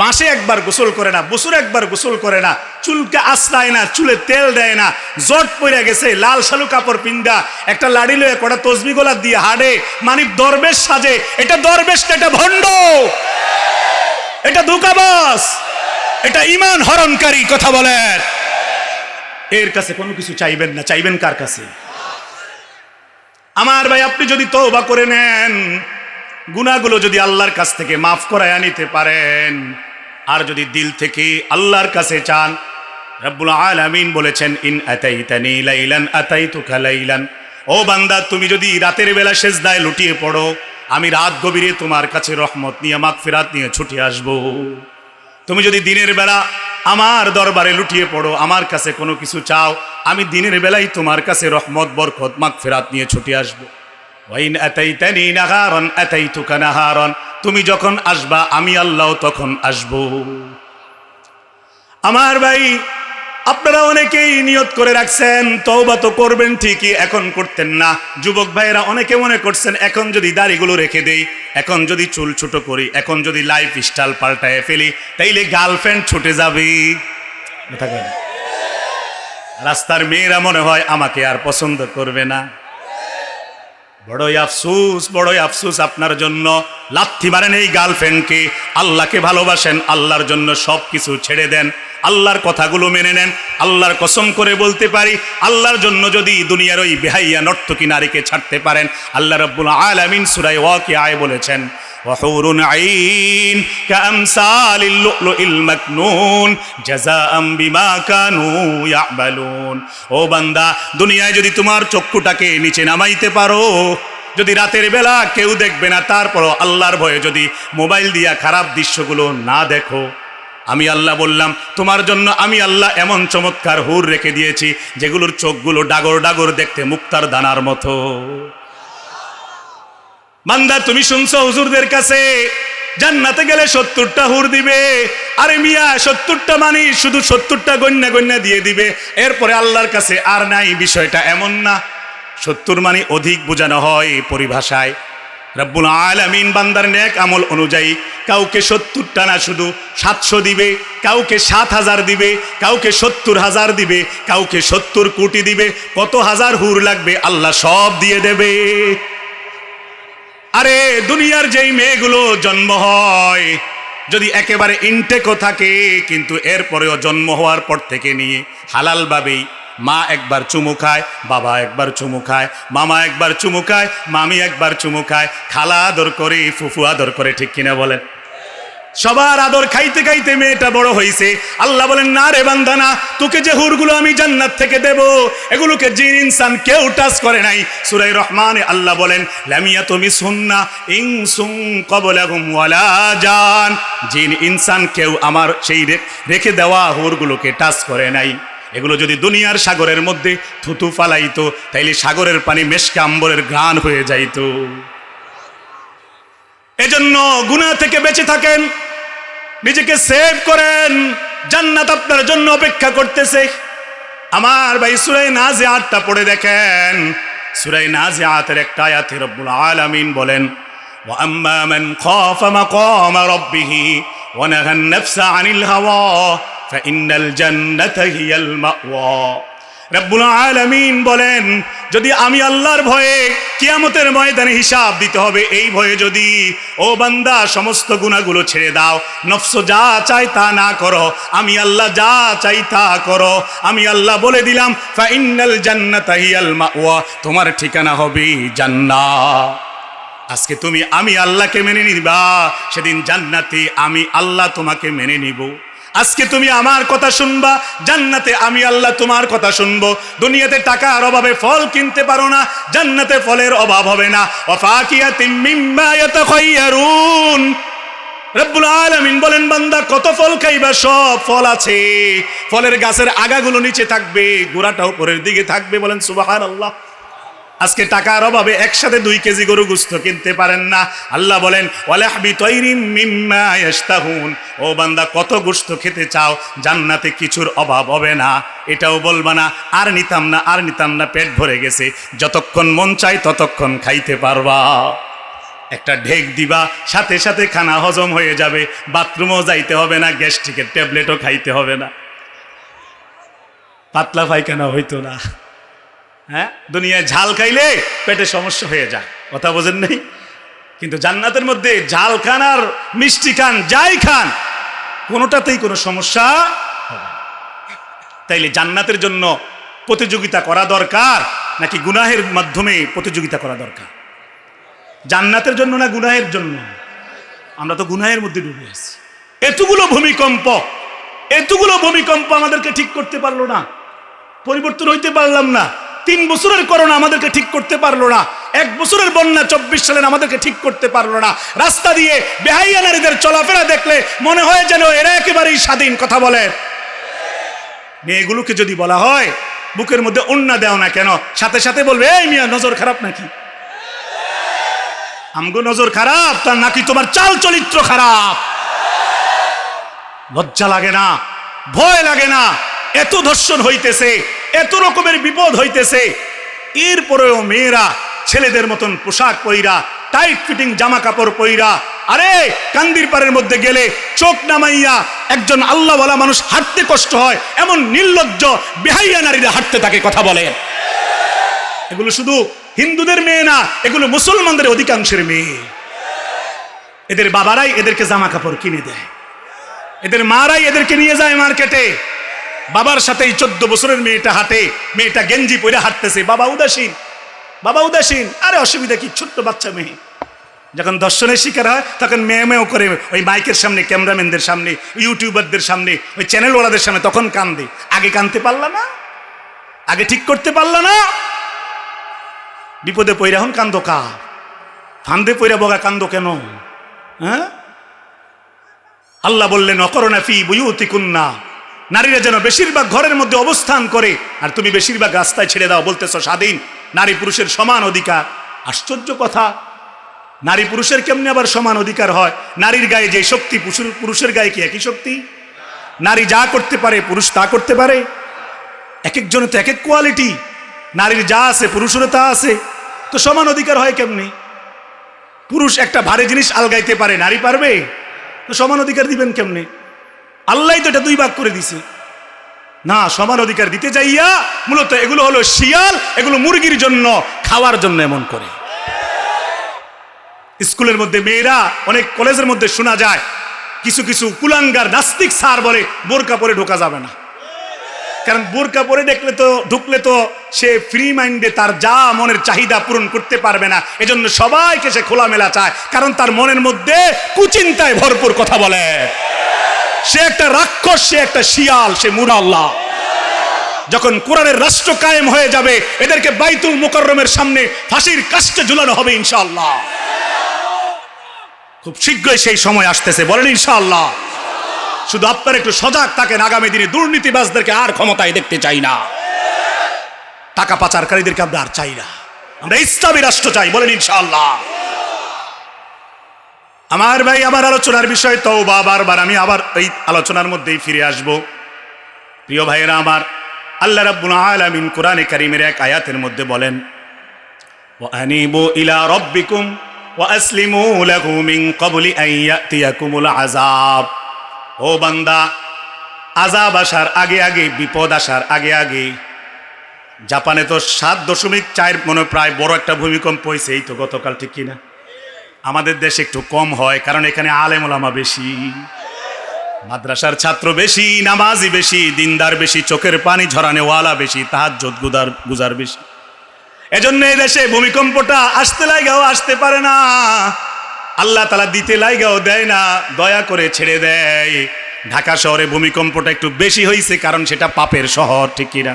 Speaker 1: মাসে 1 বার গোসল করে না, বছরে 1 বার গোসল করে না, চুলকে আশ্রায় না, চুলে তেল দেয় না, জট পড়ে গেছে, লাল শালু কাপড় পিন্দা, একটা লাড়ি লয়ে কটা তসবি গোলা দিয়ে হাড়ে, মানে দরবেশ সাজে। এটা দরবেশ না, এটা ভণ্ড, এটা ধোঁকাবাজ, এটা ঈমান হরণকারী। কথা বলেন। এর কাছে কোনো কিছু চাইবেন না। চাইবেন কার কাছে? আমার ভাই, আপনি যদি তওবা করে নেন, গুনাহগুলো যদি আল্লাহর কাছ থেকে মাফ করায় নিতে পারেন, আর যদি দিল থেকে আল্লাহর কাছে চান, রব্বুল আলামিন বলেছেন, ইন আতাইতানি লাইলান আতাইতুকা লাইলান। ও বান্দা, তুমি যদি রাতের বেলা সেজদায় লুটিয়ে পড়ো, আমি রাত গভীরে তোমার কাছে রহমত নিয়ে, মাগফিরাত নিয়ে ছুটে আসব। তুমি যদি দিনের বেলা আমার দরবারে লুটিয়ে পড়ো, আমার কাছে কোনো কিছু চাও, আমি দিনের বেলায় তোমার কাছে রহমত, বরকত, মাগফিরাত নিয়ে ছুটে আসব। ওয়াইন আতাইতানি নাহারান আতাইতুকা নাহারান। তুমি যখন আসবা, আমি আল্লাহ তখন আসব। আমার ভাই, আপনারা অনেকেই নিয়ত করে রাখছেন তওবা তো করবেন ঠিকই, এখন করতেন না। যুবক ভাইয়েরা অনেকে মনে করছেন, এখন যদি দাড়িগুলো রেখে দেই, এখন যদি চুল ছোট করি, এখন যদি লাইফ স্টাইল পাল্টায় ফেলি, তাইলে গার্লফ্রেন্ড ছুটে যাবে। রাস্তার মেয়েরা মনে হয় আমাকে আর পছন্দ করবে না। বড়ই আফসোস, বড়ই আফসোস আপনার জন্য। লাথি মারেন এই গার্লফ্রেন্ডকে। আল্লাহকে ভালোবাসেন, আল্লাহর জন্য সব কিছু ছেড়ে দেন, আল্লাহর কথাগুলো মেনে নেন, আল্লাহর কসম করে বলতে পারি, আল্লাহর জন্য যদি দুনিয়ার ওই বেহাইয়া নর্তকী নারীকে ছাড়তে পারেন, আল্লাহ রাব্বুল আলামিন সূরা ওয়াকিয়ায় বলেছেন وحور عين كأمثال اللؤلؤ المكنون جزاء بما كانوا يعملون। ও বান্দা, দুনিয়ায় যদি তোমার চক্ষুটাকে নিচে নামাইতে পারো, যদি রাতের বেলা কেউ দেখবে না, তারপরও আল্লাহর ভয়ে যদি মোবাইল দিয়া খারাপ দৃশ্যগুলো না দেখো, আমি আল্লাহ বললাম তোমার জন্য আমি আল্লাহ এমন চমৎকার হুর রেখে দিয়েছি যেগুলোর চোখগুলো ডাগর ডাগর দেখতে মুক্তার দানার মতো। বান্দা, তুমি শুনছো হুজুরদের কাছে জান্নাতে গেলে 70টা হুর দিবে। আরে মিয়া, 70টা মানে শুধু 70টা গণ্যা গণ্যা দিয়ে দিবে, এরপরে আল্লাহর কাছে আর নাই। বিষয়টা এমন না। 70 মানে অধিক বোঝানো হয় পরিভাষায়। রব্বুল আলামিন বান্দার নেক আমল অনুযায়ী কাউকে 70টা না শুধু 700 দিবে, কাউকে 7000 দিবে, কাউকে 70,000 দিবে, কাউকে 70 কোটি দিবে। কত হাজার হুর লাগবে আল্লাহ সব দিয়ে দেবে। আরে দুনিয়ার যেই মেয়েগুলো জন্ম হয়, যদি একেবারে ইনটেকও থাকে, কিন্তু এরপরেও জন্ম হওয়ার পর থেকে নিয়ে হালালভাবেই মা একবার চুমু খায়, বাবা একবার চুমু খায়, মামা একবার চুমু খায়, মামি একবার চুমু খায়, খালা আদর করে, ফুফু আদর করে, ঠিক কিনা বলেন? সবার আদর খাইতে খাইতে মেয়েটা বড় হয়েছে। আল্লাহ বলেন, না রে বান্দা না, তোকে যে হুরগুলো আমি জান্নাত থেকে দেব, এগুলোকে জিন ইনসান কেউ টাচ করে নাই। সূরা রহমানে আল্লাহ বলেন, লামিয়াতুমি সুন্না ইনসুম ক্বাবলাহুম ওয়ালা জান। জিন ইনসান কেউ আমার সেই রেখে দেওয়া হুরগুলোকে টাচ করে নাই। এগুলো যদি দুনিয়ার সাগরের মধ্যে থুতু ফালাইতো, তাইলে সাগরের পানি মেশকে আম্বরের ঘ্রাণ হয়ে যাইতো। এজন্য গুনাহ থেকে বেঁচে থাকেন, নিজেকে সেভ করেন, জান্নাত আপনার জন্য অপেক্ষা করতেছে। আমার ভাই সূরা নাজিআতটা পড়ে দেখেন। সূরা নাজিআতের একটা আয়াতে রব্বুল আলামিন বলেন, ওয়া আম্মা মান খাফা মাকামা রাব্বিহি ওয়া নাহান নাফসা আনিল হাওয়া ফাইন্নাল জান্নাতা হিয়াল মাওয়া। রব্বুল আলামিন বলেন, যদি আমি আল্লাহর ভয়ে কিয়ামতের ময়দানে হিসাব দিতে হবে, এই ভয়ে যদি ও বান্দা সমস্ত গুনাহগুলো ছেড়ে দাও, নফস যা চাই তা না করো, আমি আল্লাহ যা চাই তা করো, আমি আল্লাহ বলে দিলাম ফাইন্নাল জান্নাতা হিয়াল মাওয়া, তোমার ঠিকানা হবে জান্নাত। আজকে তুমি আমি আল্লাহকে মেনে নিবা, সেদিন জান্নাতে আমি আল্লাহ তোমাকে মেনে নিব। আজকে তুমি আমার কথা শুনবা, জান্নাতে আমি আল্লাহ তোমার কথা শুনবো। দুনিয়াতে টাকার অভাবে ফল কিনতে পারো না, জান্নাতে ফলের অভাব হবে না। ওয়াফাকিয়াতিম মিম্মা ইয়াতাখায়্যারুন। রব্বুল আলামিন বলেন, বান্দা কত ফল খাইবা, সব ফল আছে। ফলের গাছের আগাগুলো নিচে থাকবে, গোড়াটা উপরের দিকে থাকবে। বলেন সুবহানাল্লাহ। আজকে টাকার অভাবে একসাথে 2 কেজি গরু গোশত কিনতে পারেন না। আল্লাহ বলেন, ওয়ালাহবি তাইরিম মিম্মা ইয়াশতাহুন। ও বান্দা, কত গোশত খেতে চাও, জান্নাতে কিছুর অভাব হবে না। এটাও বলবা না আর নিতাম না, আর নিতাম না, পেট ভরে গেছে। যতক্ষণ মন চাই ততক্ষণ খাইতে পারবা। একটা ঢেক দিবা, সাথে সাথে খানা হজম হয়ে যাবে, বাথরুমও যাইতে হবে না, গ্যাস্ট্রিকের ট্যাবলেটও খাইতে হবে না, পাতলা পায়খানা হইতো না। হ্যাঁ, দুনিয়ায় ঝাল খাইলে পেটে সমস্যা হয়ে যায়, কথা বোঝেন নাই? কিন্তু জান্নাতের মধ্যে ঝাল খান আর মিষ্টি খান, যাই খান, কোনোটাতেই কোনো সমস্যা হবে না। তাইলে জান্নাতের জন্য প্রতিযোগিতা করা দরকার নাকি গুনাহের মাধ্যমে প্রতিযোগিতা করা দরকার? জান্নাতের জন্য না গুনাহের জন্য? আমরা তো গুনাহের মধ্যে ডুবে আছি। এতগুলো ভূমিকম্প আমাদেরকে ঠিক করতে পারলো না, পরিবর্তন হইতে পারলাম না। 3 বছরের করোনা আমাদেরকে ঠিক করতে পারলো না। 1 বছরের বন্যা 24 সালের আমাদেরকে ঠিক করতে পারলো না। রাস্তা দিয়ে বেহাইয়া নারীদের চলাফেরা দেখলে মনে হয় যেন এরা একেবারেই স্বাধীন, কথা বলেন। মেয়েগুলোকে যদি বলা হয় বুকের মধ্যে ওড়না দেও না কেন, সাথে সাথে বলবে, এই মিয়া নজর খারাপ নাকি? আমগো নজর খারাপ তার নাকি তোমার চাল চরিত্র খারাপ? লজ্জা লাগে না? ভয় লাগে না? এত ধর্ষণ হইতেছে, এত রকমের বিপদ হইতেছে, এরপরেও মেয়েরা ছেলেদের মতন পোশাক পইরা, টাইট ফিটিং জামা কাপড় পইরা, আরে কান্দির পাড়ের মধ্যে গেলে চোখ নামাইয়া একজন আল্লাহওয়ালা মানুষ হাঁটতে কষ্ট হয় এমন নির্লজ্জ বেহাইয়া নারীরা হাঁটতে থাকে, কথা বলে। এগুলো শুধু হিন্দুদের মেয়ে না, এগুলো মুসলমানদের অধিকাংশের মেয়ে। এদের বাবারাই এদেরকে জামা কাপড় কিনে দেয়, এদের মারাই এদেরকে নিয়ে যায় মার্কেটে। বাবার সাথে এই 14 বছরের মেয়েটা হাঁটে, মেয়েটা গেঞ্জি পরে হাঁটতেছে, বাবা উদাসীন, বাবা উদাসীন। আরে অসুবিধা কি, ছোট্ট বাচ্চা মেয়ে। যখন দর্শনের শিকার হয় তখন মেয়ে মেয়েও করে ওই মাইকের সামনে, ক্যামেরাম্যানদের সামনে, ইউটিউবারদের সামনে, ওই চ্যানেলওয়ালাদের সামনে তখন কান্দে। আগে কানতে পারলা না? আগে ঠিক করতে পারলা না? বিপদে পইরা হন কান্দো কা? ফান্দে পইরা বগা কান্দো কেন? হ্যাঁ, আল্লাহ বললেন অকরনা ফি বুয়ুতিকুন্না, নারীরা যেন বেশিরভাগ ঘরের মধ্যে অবস্থান করে, আর তুমি বেশিরভাগ রাস্তায় ছেড়ে দাও, বলতেছো স্বাধীন, নারী পুরুষের সমান অধিকার। আশ্চর্য কথা, নারী পুরুষের কেমনে আবার সমান অধিকার হয়? নারীর গায়ে যে শক্তি পুরুষের গায়ে কি একই শক্তি? নারী যা করতে পারে পুরুষ তা করতে পারে? এক একজনের তো এক এক কোয়ালিটি। নারীর যা আছে পুরুষেরও তা আছে, তো সমান অধিকার হয় কেমনি? পুরুষ একটা ভারী জিনিস আলগাইতে পারে, নারী পারবে? তো সমান অধিকার দিবেন কেমনে? আল্লাহ তো এটা 2 ভাগ করে দিছে না। সমান অধিকার দিতে যাইয়া মূলত এগুলো হলো শিয়াল, এগুলো মুরগির জন্য খাওয়ার জন্য এমন করে। স্কুলের মধ্যে মেয়েরা, অনেক কলেজের মধ্যে শোনা যায় কিছু কিছু কুলাঙ্গার নাস্তিক স্যার বলে বোরকা পরে ঢোকা যাবে না, কারণ বোরকা পরে ঢুকলে তো সে ফ্রি মাইন্ডে তার যা মনের চাহিদা পূরণ করতে পারবে না। এজন্য সবাইকে সে খোলামেলা চায়, কারণ তার মনের মধ্যে কুচিন্তায় ভরপুর। কথা বলে, সে একটা রাক্ষস, সে একটা শিয়াল, সে মুরা আল্লাহ। যখন কোরআনের রাষ্ট্র কায়েম হয়ে যাবে, এদেরকে বাইতুল মুকাররমের সামনে ফাঁসির কাস্টে ঝুলানো হবে ইনশাআল্লাহ। খুব শীঘ্রই সেই সময় আসতেছে, বলেন ইনশাআল্লাহ। শুধু আপনারা একটু সজাগ থাকেন, আগামী দিনে দুর্নীতিবাজদেরকে আর ক্ষমতায় দেখতে চাই না, টাকা পাচারকারীদেরকে আমরা আর চাই না, আমরা ইসলামী রাষ্ট্র চাই, বলেন ইনশাআল্লাহ। আমার ভাই, আমার আলোচনার বিষয় তওবা। বারবার আমি আবার এই আলোচনার মধ্যেই ফিরে আসব। প্রিয় ভাইয়েরা আমার, আল্লাহ রাব্বুল আলামিন কোরআনে কারীমের এক আয়াতের মধ্যে বলেন, ওয়া আনিবু ইলা রাব্বিকুম ওয়া আসলিমু লাহু মিন ক্বাবলি আন ইয়াতিয়াকুমুল আযাব। ও বান্দা, আযাব আসার আগে আগে, বিপদ আসার আগে আগে, জাপানে তো 7.4 মনে প্রায় বড় একটা ভূমিকম্প হয়েছে এই তো গতকাল, ঠিক কিনা? আমাদের দেশে একটু কম হয়, কারণ এখানে আলেম ওলামা বেশি, মাদ্রাসার ছাত্র বেশি, নামাজি বেশি, দিনদার বেশি, চোখের পানি ঝরানেওয়ালা বেশি, তাহাজ্জুদ গুজার বেশি। এজন্য এই দেশে ভূমিকম্পটা আসতে লাগাও আসতে পারে না, আল্লাহ তাআলা দিতে লাগাও দেয় না, দয়া করে ছেড়ে দেয়। ঢাকা শহরে ভূমিকম্পটা একটু বেশি হয়েছে, কারণ সেটা পাপের শহর, ঠিক কিনা?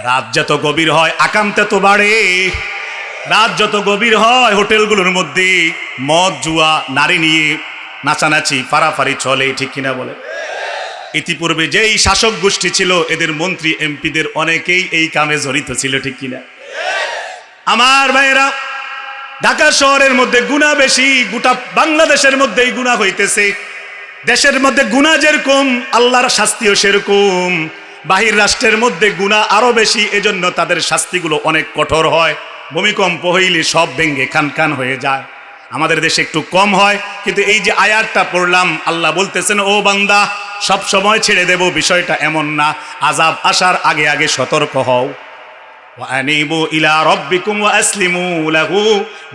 Speaker 1: রাত যত গভীর হয় আকাম তত বাড়ে। রাত যত গভীর হয় হোটেলগুলোর মধ্যে মদ, জুয়া, নারী নিয়ে নাচানাচি, ফারাফারি চলে, ঠিক কিনা বলে? ইতিপূর্বে যেই শাসক গোষ্ঠী ছিল, এদের মন্ত্রী এমপিদের অনেকেই এই কামে জড়িত ছিল, ঠিক কিনা? আমার ভাইয়েরা, ঢাকা শহরের মধ্যে গুনাহ বেশি, গোটা বাংলাদেশের মধ্যেই গুনাহ হইতেছে। দেশের মধ্যে গুনাহ যেরকম, আল্লাহর শাস্তিও সেরকম। বাহির রাষ্ট্রের মধ্যে গুনাহ আরো বেশি, এজন্য তাদের শাস্তিগুলো অনেক কঠোর হয়। ভূমিকম্প হইলে সব ভেঙ্গে খান হয়ে যায়। আমাদের দেশে একটু কম হয়, কিন্তু এই যে আয়াতটা পড়লাম, আল্লাহ বলতেছেন, ও বান্দা, সব সময় ছেড়ে দেব বিষয়টা এমন না, আযাব আসার আগে আগে সতর্ক হও। ওয়া আনিবু ইলা রাব্বিকুম ওয়া আসলিমু লাহু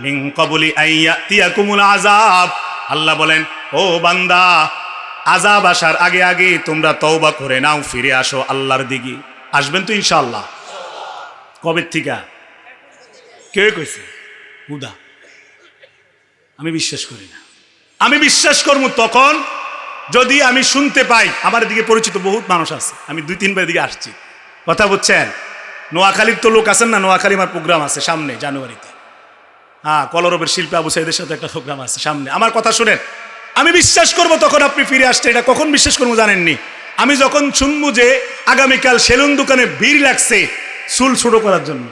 Speaker 1: মিন ক্বাবলি আন ইয়াতিয়াকুমুল আযাব। আল্লাহ বলেন, ও বান্দা, আযাব আসার আগে আগে তোমরা তওবা করে নাও, ফিরে আসো আল্লাহর দিকে। আসবেন তো ইনশাআল্লাহ? কবে থেকে? কে কইছে? হুদা। আমি বিশ্বাস করি না। আমি বিশ্বাস করবো তখন যদি আমি শুনতে পাই, আমার দিকে পরিচিত বহুত মানুষ আছে, আমি 2-3 বার দিকে আসছি, কথা বুঝছেন? নোয়াখালীর তো লোক আছেন না, নোয়াখালী আমার প্রোগ্রাম আছে সামনে জানুয়ারিতে। হ্যাঁ, কলরবের শিল্পী আবু সাইদের সাথে একটা প্রোগ্রাম আছে সামনে। আমার কথা শুনেন, আমি বিশ্বাস করবো তখন আপনি ফিরে আসছেন। এটা কখন বিশ্বাস করবো জানেননি? আমি যখন শুনবো যে আগামীকাল সেলুন দোকানে ভিড় লাগছে চুল ছোট করার জন্য,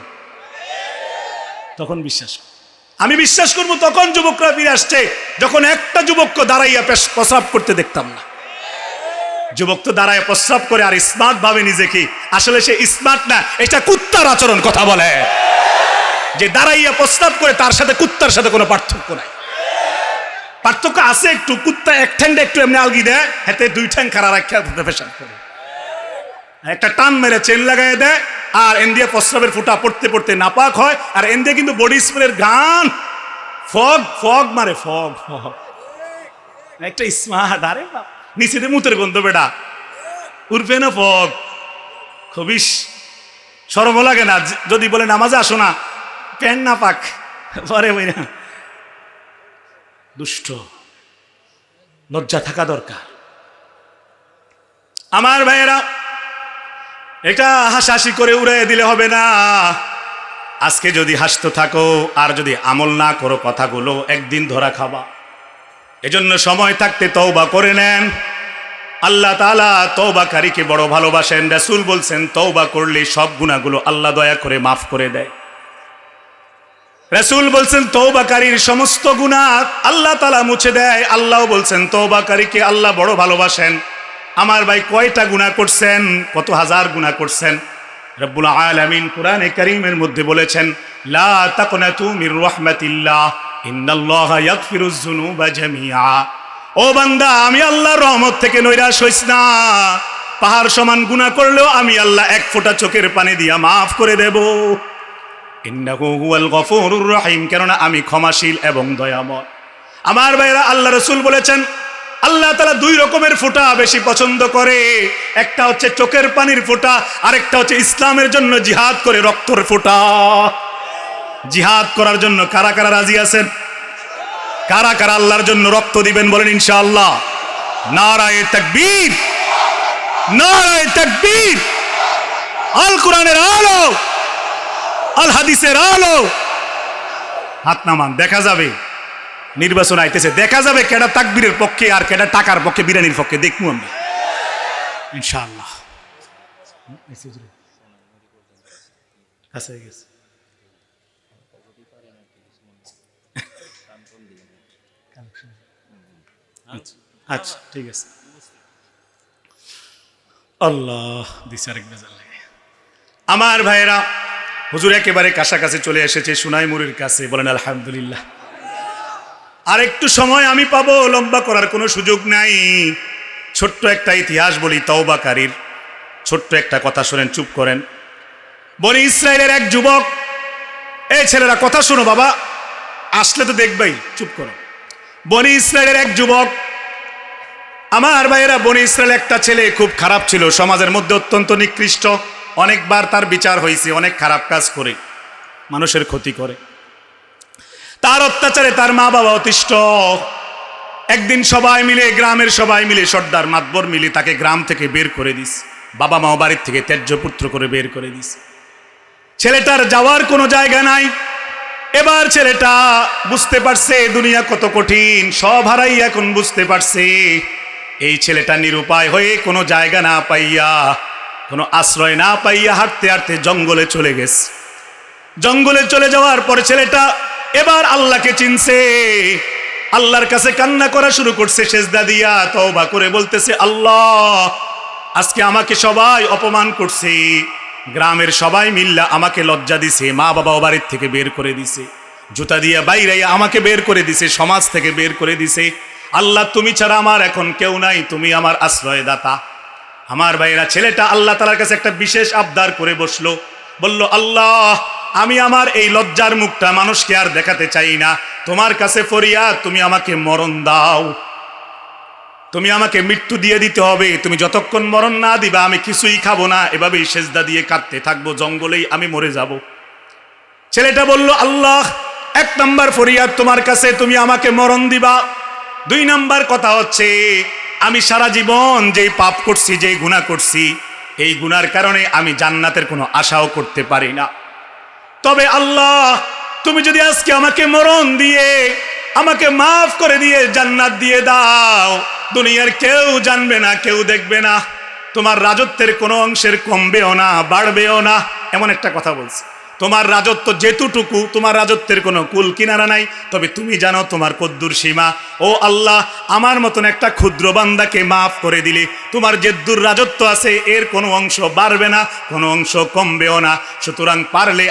Speaker 1: তখন বিশ্বাস। আমি বিশ্বাস করবো তখন যুবকরা ফিরে আসছে, যখন একটা যুবককে দাঁড়াইয়া প্রস্রাব করতে দেখতাম না। যুবক তো দাঁড়ায় প্রস্রাব করে আর স্মার্ট ভাবে নিজেকে, আসলে সে স্মার্ট না, এটা কুত্তার আচরণ। কথা বলে, যে দাঁড়াইয়া প্রস্রাব করে তার সাথে কুত্তার সাথে কোনো পার্থক্য নাই। পার্থক্য আছে একটু, কুত্তা এক ঠ্যাংটা একটু এমনি আলগি দেয়, হাতে 2 ঠ্যাং খাড়া রাখা পেশাব করে, একটা টান মেরে চেন লাগাই দেয়, আর এন্ডিয়া প্রস্রাবের ফুটা পড়তে পড়তে নাপাক হয়। আর এন্ডিয়া কিন্তু বডি স্প্রের গান, ফগ মারে, ফগ একটা স্মার্ট। আরে নিচেতে মুতের গন্ধ বেটা, উর্ফে না ফক, খবিস, শরম লাগে না যদি বলে নামাজে আসো না, প্যান্ট না পাক, পরে বই না। দুষ্ট, লজ্জা থাকা দরকার। আমার ভাইয়েরা, এটা হাসাহাসি করে উড়াইয়া দিলে হবে না। আজকে যদি হাসতে থাকো আর যদি আমল না করো কথাগুলো, একদিন ধরা খাবা। এজন্য সময় থাকতে তওবা করে নেন। আল্লাহ তাআলা তওবাকারীকে বড় ভালোবাসেন। রাসূল বলছেন তওবা করলে সব গুনাহগুলো আল্লাহ দয়া করে মাফ করে দেয়। রাসূল বলছেন তওবাকারীর সমস্ত গুনাহ আল্লাহ তাআলা মুছে দেয়। আল্লাহও বলছেন তওবাকারীকে আল্লাহ বড় ভালোবাসেন। আমার ভাই কয়টা গুনাহ করছেন, কত হাজার গুনাহ করছেন। রব্বুল আলামিন কোরআনে কারীমের মধ্যে বলেছেন, লা তাকনাতু মির রাহমাতিল্লাহ ইন্নাল্লাহা ইয়াগফিরুয যুনুবা জামিআ। ও বান্দা, আমি আল্লাহর রহমত থেকে নৈরাশ হইস না। পাহাড় সমান গুনাহ করলেও আমি আল্লাহ এক ফোঁটা চোখের পানি দিয়া মাফ করে দেব। ইন্নাহু হুয়াল গফুরুর রহিম, কেননা আমি ক্ষমাশীল এবং দয়াময়। আমার ভাইরা, আল্লাহ রাসূল বলেছেন আল্লাহ তাআলা দুই রকমের ফোঁটা বেশি পছন্দ করে। একটা হচ্ছে চোখের পানির ফোঁটা, আরেকটা হচ্ছে ইসলামের জন্য জিহাদ করে রক্তের ফোঁটা। জিহাদ করার জন্য কারা কারা রাজি আছেন? কারা কারা আল্লাহর জন্য রক্ত দিবেন বলেন ইনশাআল্লাহ। নারায়ে তাকবীর, নারায়ে তাকবীর। আল কোরআনের আলো, আল হাদিসের আলো। হাত নামান, দেখা যাবে। নির্বাচন আইতেছে, দেখা যাবে কেডা তাকবীরের পক্ষে আর কেডা টাকার পক্ষে, বিরানির পক্ষে। দেখবো আমরা ইনশাআল্লাহ। আচ্ছা ঠিক আছে। আল্লাহ দিছে আরেক বেজাল লাগে। আমার ভাইয়েরা, হুজুর একেবারে কাছাকাছি চলে এসেছে, সুনাইমুড়ির কাছে। বলেন আলহামদুলিল্লাহ। আর একটু সময় আমি পাবো, লম্বা করার কোনো সুযোগ নাই। ছোট্ট একটা ইতিহাস বলি তওবাকারীর। ছোট্ট একটা কথা শুনেন, চুপ করেন। বনি ইসরায়েলের এক যুবক, এই ছেলেরা কথা শোনো বাবা, আসলে তো দেখবেই, চুপ করো। বনি ইসরায়েলের এক যুবক, আমার ভাইয়েরা, বনি ইসরায়েল একটা ছেলে খুব খারাপ ছিল, সমাজের মধ্যে অত্যন্ত নিকৃষ্ট। অনেকবার তার বিচার হয়েছে, অনেক খারাপ কাজ করে, মানুষের ক্ষতি করে। তার অত্যাচারে তার মা বাবা অতিষ্ঠ। একদিন সবাই মিলে, গ্রামের সবাই মিলে, সর্দার মাতবর মিলে তাকে গ্রাম থেকে বের করে দিস। বাবা মা বাড়ির থেকে ত্যায্য পুত্র করে বের করে দিস। ছেলেটার যাওয়ার কোনো জায়গা নাই। এবার ছেলেটা বুঝতে পারছে দুনিয়া কত কঠিন, সব হারাই এখন বুঝতে পারছে। এই ছেলেটা নিরুপায় হয়ে কোনো জায়গা না পাইয়া, কোনো আশ্রয় না পাইয়া হাঁটতে হাঁটতে জঙ্গলে চলে গেছে। জঙ্গলে চলে যাওয়ার পরে ছেলেটা এবার আল্লাহকে চিনছে। আল্লাহর কাছে কান্না করা শুরু করছে, সেজদা দিয়া তওবা করে বলতেছে, আল্লাহ আজকে আমাকে সবাই অপমান করছে, গ্রামের সবাই মিল্লা আমাকে লজ্জা দিছে, মা বাবা বাড়ির থেকে বের করে দিছে, জুতা দিয়া বাইরাইয়া আমাকে বের করে দিছে, সমাজ থেকে বের করে দিছে। আল্লাহ তুমি ছাড়া আমার এখন কেউ নাই, তুমি আমার আশ্রয় দাতা। আমার ভাইরা, ছেলেটা আল্লাহ তাআলার কাছে একটা বিশেষ আবদার করে বসলো। বলল, আল্লাহ আমি আমার এই লজ্জার মুখটা মানুষকে আর দেখাতে চাই না, তোমার কাছে ফরিয়াদ, তুমি আমাকে মরণ দাও, তুমি আমাকে মৃত্যু দিয়ে দিতে হবে। তুমি যতক্ষণ মরণ না দিবা আমি কিছুই খাবো না, এভাবেই সেজদা দিয়ে কাঁদতে থাকবো, জঙ্গলেই আমি মরে যাব। ছেলেটা বলল, আল্লাহ এক নাম্বার ফরিয়াদ তোমার কাছে, তুমি আমাকে মরণ দিবা। দুই নাম্বার কথা হচ্ছে, আমি সারা জীবন যেই পাপ করছি, যেই গুনাহ করছি, এই গুনার কারণে আমি জান্নাতের কোনো আশাও করতে পারি না। তবে আল্লাহ তুমি যদি আজকে আমাকে মরণ দিয়ে, আমাকে মাফ করে দিয়ে জান্নাত দিয়ে দাও, দুনিয়ার কেউ জানবে না, কেউ দেখবে না, তোমার রাজত্বের কোনো অংশের কমবেও না, বাড়বেও না। এমন একটা কথা বলছি, তোমার রাজত্ব যেতুটুকু, তোমার রাজত্বের কোনো কুল কিনারা নাই, তবে তুমি জানো তোমার কদ্দুর সীমা। ও আল্লাহ, আমার মতন একটা ক্ষুদ্র বান্দাকে মাফ করে দিলে তোমার যে দূর রাজত্ব আছে এর কোনো অংশ বাড়বে না, কোনো অংশ কমবেও না। সুতরাং পারলে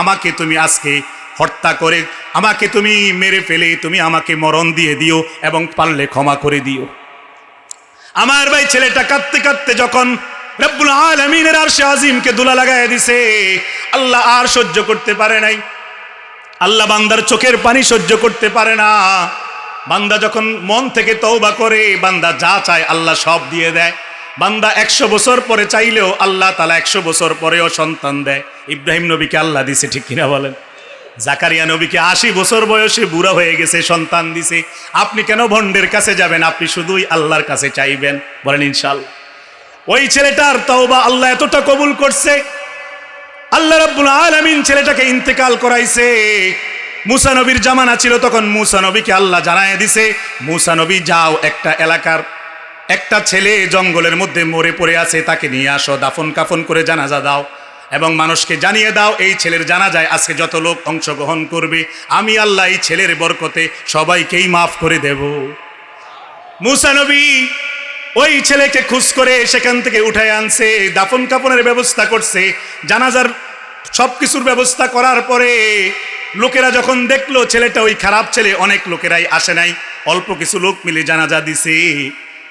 Speaker 1: আমাকে তুমি আজকে হত্যা করে, আমাকে তুমি মেরে ফেলে তুমি আমাকে মরণ দিয়ে দিও, এবং পারলে ক্ষমা করে দিও। আমার ভাই, ছেলেটা কাঁদতে কাঁদতে যখন রব্বুল আলামিনের আরশে আজিমকে দুলা লাগায় দিছে, আল্লাহ আর সহ্য করতে পারে নাই। আল্লাহ বান্দার চোখের পানি সহ্য করতে পারে না। বান্দা যখন মন থেকে তওবা করে, বান্দা যা চায় আল্লাহ সব দিয়ে দেয়। বান্দা 100 বছর পরে চাইলেও আল্লাহ তাআলা 100 বছর পরেও সন্তান দেয়। ইব্রাহিম নবীকে আল্লাহ দিছে, ঠিক কিনা বলেন? জাকারিয়া নবীকে 80 বছর বয়সে বুড়া হয়ে গেছে, সন্তান দিছে। আপনি কেন ভণ্ডের কাছে যাবেন? আপনি শুধুই আল্লাহর কাছে চাইবেন, বলেন ইনশাআল্লাহ। ওই ছেলেটার তওবা আল্লাহ এতটা কবুল করছে, আল্লাহ রাব্বুল আলামিন ছেলেটাকে ইন্তেকাল করাইছে। মুসা নবীর জামানা ছিল, তখন মুসা নবীকে আল্লাহ জানায় দিছে, মুসা নবী যাও, একটা এলাকার একটা ছেলে জঙ্গলের মধ্যে মরে পড়ে আছে, তাকে নিয়ে আসো, দাফন কাফন করে জানাজা দাও এবং মানুষকে জানিয়ে দাও এই ছেলের জানাজায় আজকে যত লোক অংশগ্রহণ করবে আমি আল্লাহ এই ছেলের বরকতে সবাইকেই মাফ করে দেব। মুসা নবী ওই ছেলেকে খুঁজ করে সেখান থেকে উঠায় আনছে, দাফন কাফনের ব্যবস্থা করছে, জানাজার সবকিছুর ব্যবস্থা করার পরে লোকেরা যখন দেখলো ছেলেটা ওই খারাপ ছেলে, অনেক লোকেরাই আসে নাই, অল্প কিছু লোক মিলে জানাজা দিছে।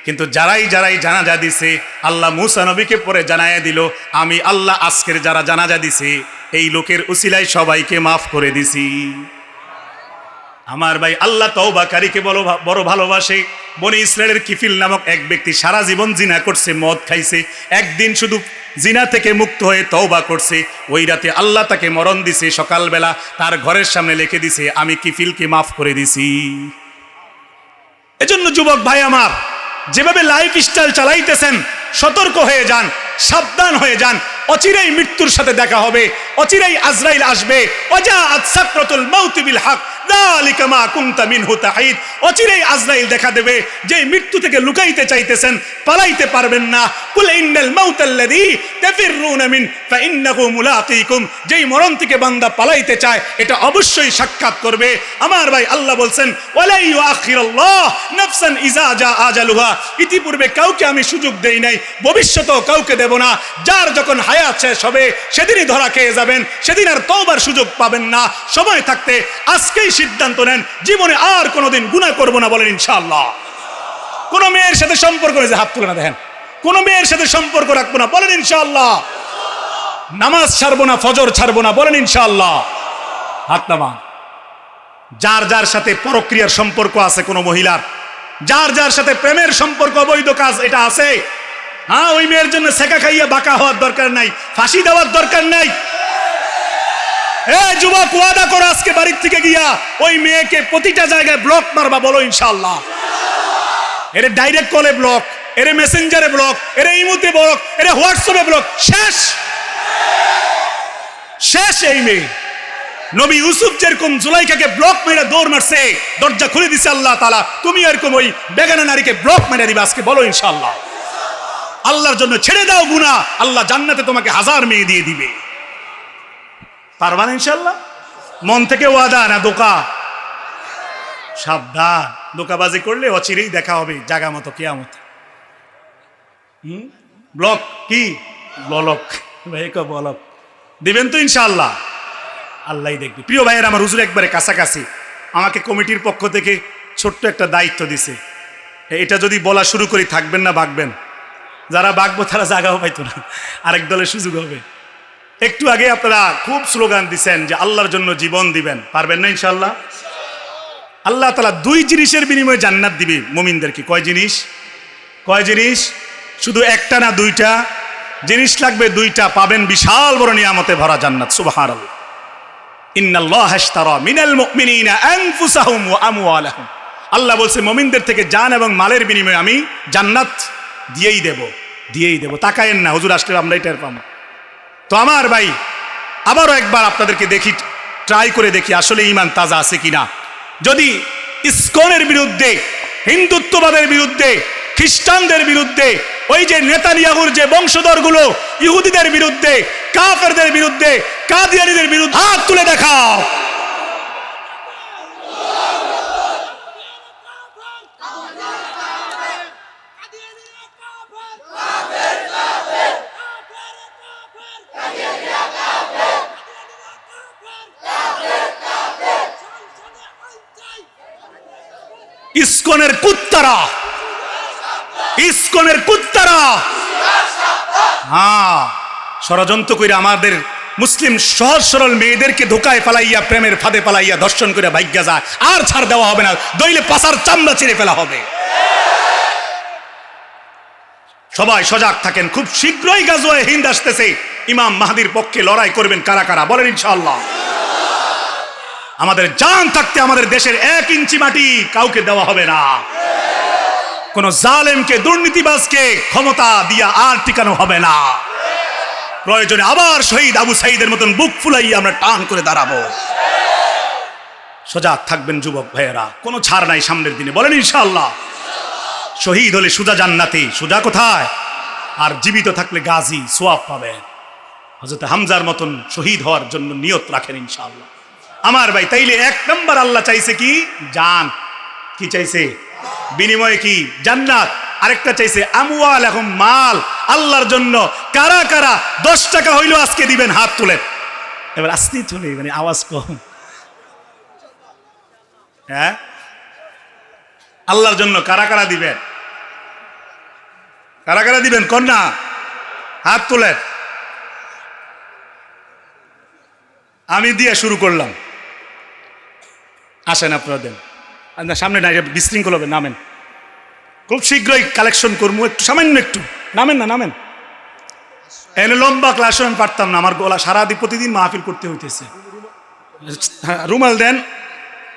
Speaker 1: কিন্তু যারাই জানাজা দিছে আল্লাহ মুসা নবীকে পরে জানায় দিল, আমি আল্লাহ আজকের যারা জানাজা দিছে এই লোকের উসিলায় সবাইকে মাফ করে দিছি। আমার ভাই, আল্লাহ তওবাকারীকে বড় ভালোবাসে। বনি ইসরায়েলের কিফিল নামক এক ব্যক্তি সারা জীবন জিনা করছে, মদ খাইছে, একদিন শুধু জিনা থেকে মুক্ত হয়ে তওবা করছে। ওই রাতে আল্লাহ তাকে মরণ দিছে, সকালবেলা তার ঘরের সামনে লিখে দিছে, আমি কিফিলকে মাফ করে দিছি। এজন্য যুবক ভাই আমার, যেভাবে লাইফ স্টাইল চালাইতেছেন সতর্ক হয়ে যান, সাবধান হয়ে যান। অচিরেই মৃত্যুর সাথে দেখা হবে, অচিরেই আজরাইল আসবে। ওয়াজাআত সাকরাতুল মাউত বিল হক যালিকা মা কুনতা মিনহু তাহিদ। অচিরেই আজরাইল দেখা দেবে, যে মৃত্যু থেকে লুকাইতে চাইতেছেন, পালাইতে পারবেন না। কুল ইন্নাল মাউতাল্লাযী তাফিররুনা মিন ফাইন্নাহু মুলাকীকুম। যেই মরণ থেকে বান্দা পালাইতে চায় এটা অবশ্যই সাক্ষাৎ করবে। আমার ভাই, আল্লাহ বলছেন ওয়ালা ইউআখিরুল্লাহ নাফসান ইযা জা আজালুহা। ইতিপূর্বে কাউকে আমি সুযোগ দেই নাই, ভবিষ্যতেও কাউকে দেব না। যার যখন হায়াত শেষ হবে সেদিনই ধরা খেয়ে যাবেন, সেদিন আর তওবার সুযোগ পাবেন না। সময় থাকতে আজকেই সিদ্ধান্ত নেন, জীবনে আর কোনোদিন গুনাহ করব না, বলেন ইনশাআল্লাহ। কোন মেয়ের সাথে সম্পর্ক নেই, হাত তুলে না দেখেন, কোন মেয়ের সাথে সম্পর্ক রাখবো না, বলেন ইনশাআল্লাহ। নামাজ ছাড়বো না, ফজর ছাড়বো না, বলেন ইনশাআল্লাহ। হাত নামান। যার যার সাথে পরক্রিয়ার সম্পর্ক আছে কোন মহিলার, যার যার সাথে প্রেমের সম্পর্ক, অবৈধ কাজ এটা আছে, হ্যাঁ, ওই মেয়ের জন্য সেকা খাইয়া বাঁকা হওয়ার দরকার নাই, ফাঁসি দেওয়ার দরকার নাই। যুবক, ওয়াদা করো আজকে বাড়ির থেকে গিয়া ওই মেয়েকে প্রতিটা জায়গায় ব্লক মারবা, বলো ইনশাআল্লাহ। এর ডাইরেক্ট কলে ব্লক, এর মেসেঞ্জারে ব্লক, এর ইমোতে ব্লক, এর হোয়াটসঅ্যাপে ব্লক, শেষ শেষ। এই মেয়ে নবী ইউসুফ যেরকম জুলাইখাকে ব্লক মেরে দৌড় মারছে, দরজা খুলে দিছে আল্লাহ তাআলা, তুমি এরকম ওই বেগানা নারীকে ব্লক মেরে দিবা আজকে, বলো ইনশাআল্লাহ। আল্লাহর জন্য ছেড়ে দাও গুনাহ, আল্লাহ জান্নাতে তোমাকে 1000 মেয়ে দিয়ে দিবে। পারবা না ইনশাআল্লাহ? মন থেকে ওয়াদা না দোকা? সাবধান, দোকাবাজি করলে অচিরেই দেখা হবে জাগা মতো কিয়ামত। ব্লক কি ব্লক ভাই, ব্লক দিবেন তো ইনশাআল্লাহ, আল্লাহই দেখবে। প্রিয় ভাইয়ের আমার, হুজুর একবারে কাছাকাছি, আমাকে কমিটির পক্ষ থেকে ছোট্ট একটা দায়িত্ব দিছে। এটা যদি বলা শুরু করি থাকবেন না ভাগবেন, যারা ভাগবো তারা জায়গাও পাইতো না, আরেক দলের সুযোগ হবে। একটু আগে আপনারা খুব স্লোগান দিচ্ছেন যে আল্লাহর জন্য জীবন দিবেন, পারবেন না ইনশাআল্লাহ? আল্লাহ তাআলা 2 জিনিসের বিনিময়ে জান্নাত দিবে মুমিনদেরকে। কয় জিনিস? কয় জিনিস? শুধু একটা না, 2টা জিনিস লাগবে, 2টা পাবেন বিশাল বড় নিয়ামতে ভরা জান্নাত। সুবহানাল্লাহ। ইন্নাল্লাহা আশতারা মিনাল মুমিনিনা আনফুসাহুম ওয়া আমওয়ালাহুম। আল্লাহ বলছে মুমিনদের থেকে জান এবং মালের বিনিময়ে আমি জান্নাত দিয়েই দেব। তাকায়েন না, হুজুর আসলে আমরা এটার পাবো। তো আমার ভাই, আবারও একবার আপনাদেরকে দেখি, ট্রাই করে দেখি আসলে ঈমান তাজা আছে কিনা। যদি ইসকনের বিরুদ্ধে, হিন্দুত্ববাদের বিরুদ্ধে, খ্রিস্টানদের বিরুদ্ধে, ওই যে নেতানিয়াহুর যে বংশধরগুলো, ইহুদিদের বিরুদ্ধে, কাফেরদের বিরুদ্ধে, কাদিয়ানীদের বিরুদ্ধে হাত তুলে দেখাও। ইসকনের কুত্তারা, ইসকনের কুত্তারা, হ্যাঁ, ষড়যন্ত্র করে আমাদের মুসলিম সহজ সরল মেয়েদেরকে ধোকায় পালাইয়া, প্রেমের ফাঁদে পালাইয়া ধর্ষণ করে ভাগ্যা যায়, আর ছাড় দেওয়া হবে না, দইলে পাছার চামড়া ছিঁড়ে ফেলা হবে। সবাই সজাগ থাকেন, খুব শীঘ্রই গাজওয়ায়ে হিন্দ আসতেছে, ইমাম মাহদির পক্ষে লড়াই করবেন কারা কারা বলেন ইনশাআল্লাহ। আমাদের জান থাকতে আমাদের দেশের 1 ইঞ্চি মাটি কাউকে দেওয়া হবে না। কোন জালেমকে, দুর্নীতিবাজকে ক্ষমতা দিয়া আর টিকানো হবে না। প্রয়োজনে আবার শহীদ আবু সাঈদের মতন বুক ফুলাইয়া আমরা টান করে দাঁড়াবো। সজাগ থাকবেন যুবক ভাইয়েরা, কোনো ছাড় নাই সামনের দিনে বলেন ইনশাআল্লাহ। শহীদ হলে সুজা জান্নাতি, সুজা কোথায়? আর জীবিত থাকলে গাজী, সোয়াব পাবেন। হযরত হামজার মতন শহীদ হওয়ার জন্য নিয়ত রাখেন ইনশাআল্লাহ। আমার ভাই, তাইলে 1 নম্বর আল্লাহ চাইছে কি? জান। কি চাইছে? বিনিময়ে কি? জান্নাত। আরেকটা চাইছে আমওয়াল, এখন মাল আল্লাহর জন্য। কারা কারা 10 টাকা হইলো আজকে দিবেন? হাত তুলেন। এবার আস্তে তুলে, মানে আওয়াজ কম। হ্যাঁ, আল্লাহর জন্য কারা কারা দিবেন? কারা কারা দিবেন কন্যা? হাত তুলেন। আমি দিয়ে শুরু করলাম, আসেন আপনারা দেন। সামনে নাই, বিশৃঙ্খল হবে, নামেন। খুব শীঘ্রই কালেকশন করবো, একটু সামান্য একটু নামেন না, নামেন। এনে লম্বা ক্লাস আমি পারতাম না, আমার গলা সারাদিন প্রতিদিন মাহফিল করতে হইতেছে। রুমাল দেন,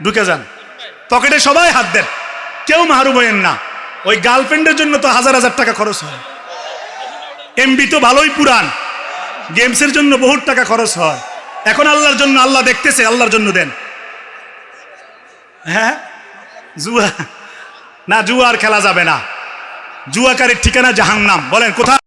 Speaker 1: ঢুকে যান পকেটে, সবাই হাত দেন, কেউ মাহরুম হইেন না। ওই গার্লফ্রেন্ডের জন্য তো 1000 টাকা খরচ হয়, এমবি তো ভালোই পুরান, গেমসের জন্য বহুত টাকা খরচ হয়। এখন আল্লাহর জন্য, আল্লাহ দেখতেছে, আল্লাহর জন্য দেন। হ্যাঁ, জুয়া না, জুয়ার খেলা যাবে না। জুয়াকারীর ঠিকানা জাহান্নাম। বলেন কোথায়?